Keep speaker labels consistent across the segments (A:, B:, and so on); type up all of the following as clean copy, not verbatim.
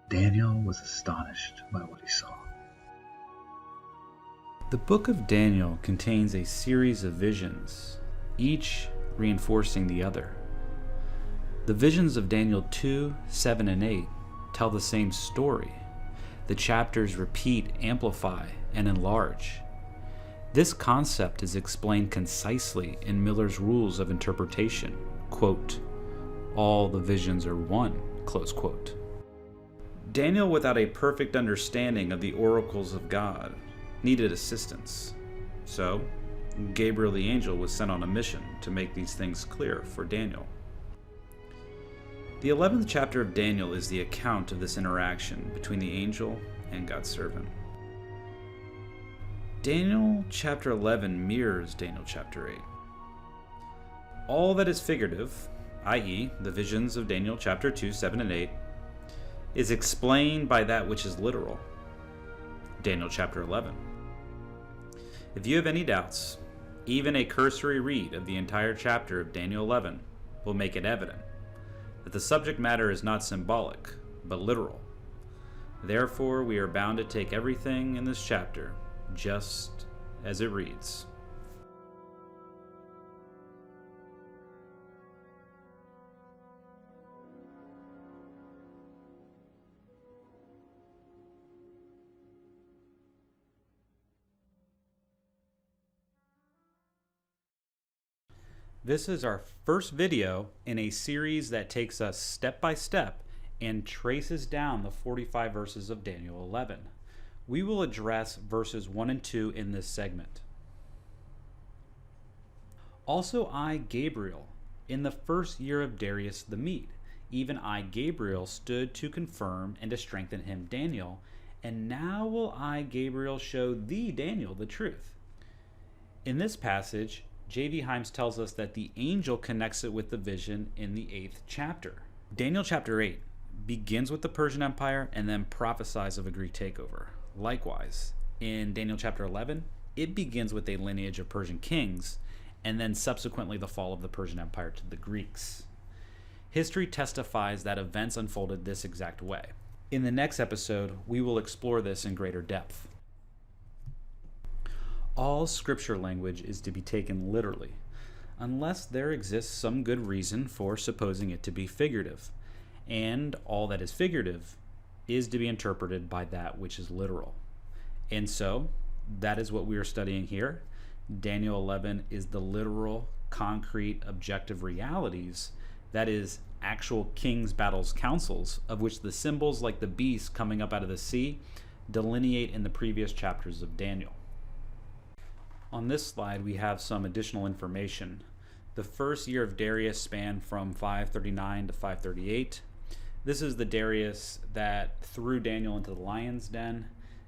A: Daniel was astonished by what he saw.
B: The book of Daniel contains a series of visions, each reinforcing the other. The visions of Daniel 2, 7, and 8 tell the same story. The chapters repeat, amplify, and enlarge. This concept is explained concisely in Miller's Rules of Interpretation, quote, "All the visions are one," close quote. Daniel, without a perfect understanding of the oracles of God, needed assistance. So, Gabriel the angel was sent on a mission to make these things clear for Daniel. The 11th chapter of Daniel is the account of this interaction between the angel and God's servant. Daniel chapter 11 mirrors Daniel chapter 8. All that is figurative, i.e., the visions of Daniel chapter 2, 7, and 8, is explained by that which is literal, Daniel chapter 11. If you have any doubts, even a cursory read of the entire chapter of Daniel 11 will make it evident that the subject matter is not symbolic, but literal. Therefore, we are bound to take everything in this chapter just as it reads. This is our first video in a series that takes us step by step and traces down the 45 verses of Daniel 11. We will address verses 1 and 2 in this segment. Also I, Gabriel, in the first year of Darius the Mede, even I, Gabriel, stood to confirm and to strengthen him, Daniel, and now will I, Gabriel, show thee, Daniel, the truth. In this passage, J.V. Himes tells us that the angel connects it with the vision in the 8th chapter. Daniel chapter 8 begins with the Persian Empire and then prophesies of a Greek takeover. Likewise, in Daniel chapter 11, it begins with a lineage of Persian kings and then subsequently the fall of the Persian Empire to the Greeks. History testifies that events unfolded this exact way. In the next episode, we will explore this in greater depth. All scripture language is to be taken literally, unless there exists some good reason for supposing it to be figurative, and all that is figurative is to be interpreted by that which is literal. And so, that is what we are studying here. Daniel 11 is the literal, concrete, objective realities, that is, actual kings, battles, councils, of which the symbols like the beast coming up out of the sea delineate in the previous chapters of Daniel. On this slide, we have some additional information. The first year of Darius spanned from 539 to 538. This is the Darius that threw Daniel into the lion's den,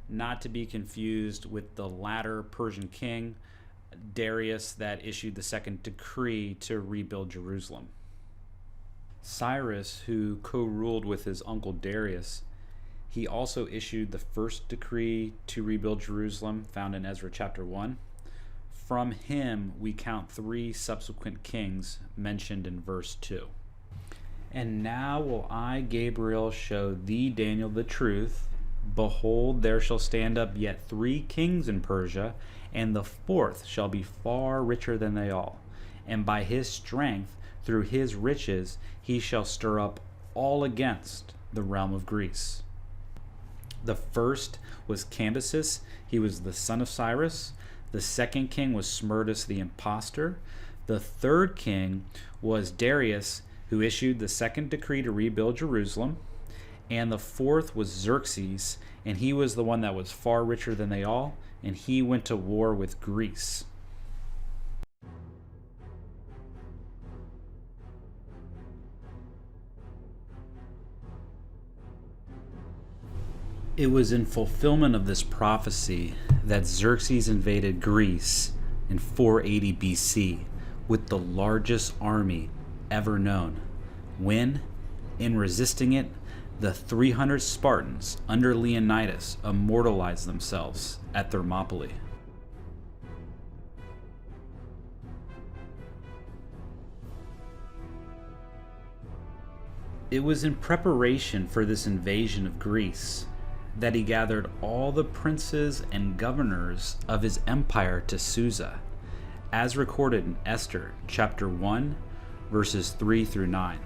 B: not to be confused with the latter Persian king, Darius, that issued the second decree to rebuild Jerusalem. Cyrus, who co-ruled with his uncle Darius, he also issued the first decree to rebuild Jerusalem, found in Ezra chapter 1. From him we count 3 subsequent kings mentioned in verse 2. And now will I, Gabriel, show thee, Daniel, the truth. Behold, there shall stand up yet 3 kings in Persia, and the 4th shall be far richer than they all. And by his strength, through his riches, he shall stir up all against the realm of Greece. The first was Cambyses. He was the son of Cyrus. The second king was Smerdis the impostor. The third king was Darius, who issued the second decree to rebuild Jerusalem. And the fourth was Xerxes, and he was the one that was far richer than they all, and he went to war with Greece. It was in fulfillment of this prophecy that Xerxes invaded Greece in 480 BC with the largest army ever known, when, in resisting it, the 300 Spartans under Leonidas immortalized themselves at Thermopylae. It was in preparation for this invasion of Greece that he gathered all the princes and governors of his empire to Susa, as recorded in Esther chapter 1, verses 3 through 9.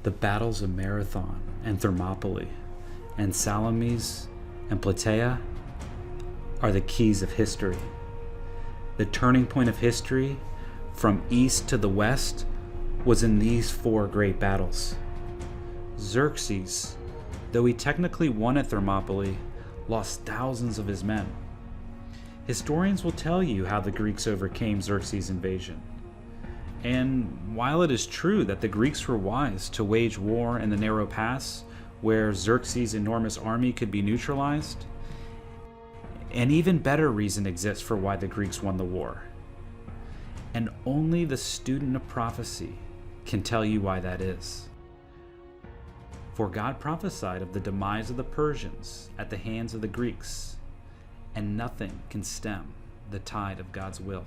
B: The battles of Marathon and Thermopylae and Salamis and Plataea are the keys of history. The turning point of history from east to the west was in these four great battles. Xerxes, though he technically won at Thermopylae, lost thousands of his men. Historians will tell you how the Greeks overcame Xerxes' invasion. And while it is true that the Greeks were wise to wage war in the narrow pass where Xerxes' enormous army could be neutralized, an even better reason exists for why the Greeks won the war. And only the student of prophecy can tell you why that is. For God prophesied of the demise of the Persians at the hands of the Greeks, and nothing can stem the tide of God's will.